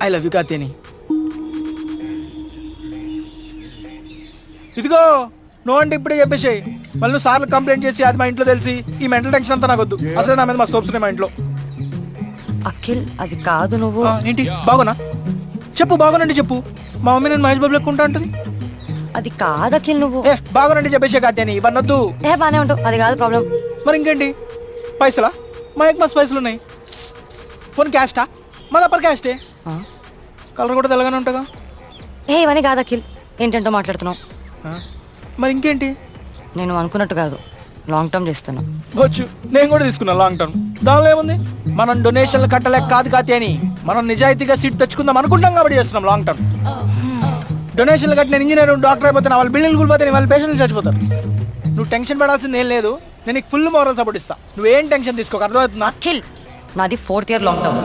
I love you Katyani. ఇదిగో నువ్వు అంటే ఇప్పుడే చెప్పేసాయి. మళ్ళీ నువ్వు సార్లు కంప్లైంట్ చేసి అది మా ఇంట్లో తెలిసి ఈ మెంటల్ టెన్షన్ అంతా నాకొద్దు. అసలు నా మీద మా సోప్స్ మా ఇంట్లో. అఖిల్ అది కాదు. నువ్వు ఏంటి బాగునా చెప్పు, బాగునండి చెప్పు. మా మమ్మీ నేను మహేష్ బాబు లెక్కుంటా అంటుంది. అది కాదు అఖిల్. నువ్వు బాగునండి చెప్పేసే కాత్యాని, ఇవన్నీ వద్దు. బానే ఉంటావు, అది కాదు ప్రాబ్లం. మరి ఇంకేంటి? పైసలా? మా మస్తు పైసలు ఉన్నాయి. పోనీ క్యాస్టా? మా తప్పర్ క్యాస్టే. కలర్ కూడా తెల్లగానే ఉంటాగా. ఇవన్నీ కాదు అఖిల్, ఏంటంటో మాట్లాడుతున్నావు. మరి ఇంకేంటి? నేను అనుకున్నట్టు కాదు, లాంగ్ టర్మ్ చేస్తున్నా. వచ్చు, నేను కూడా తీసుకున్నా లాంగ్ టర్మ్. దానిలో ఏముంది? మనం డొనేషన్లు కట్టలేక కాదు కాత్యాని, మనం నిజాయితీగా సీట్ తెచ్చుకుందాం అనుకుంటాం కాబట్టి చేస్తున్నాం లాంగ్ టర్మ్. డొనేషన్లు కట్టి నేను ఇంజనీర్ డాక్టర్ అయిపోతాను, వాళ్ళ బిల్డింగ్లు కూలిపోతే వాళ్ళ పేషెంట్లు చచ్చిపోతారు. నువ్వు టెన్షన్ పడాల్సింది ఏం లేదు. నేను నీకు ఫుల్ మోరల్ సపోర్ట్ ఇస్తా. నువ్వేం టెన్షన్ తీసుకోక, అర్థమవుతుందా? అఖిల్ నాది 4th ఇయర్ లాంగ్ టర్మ్.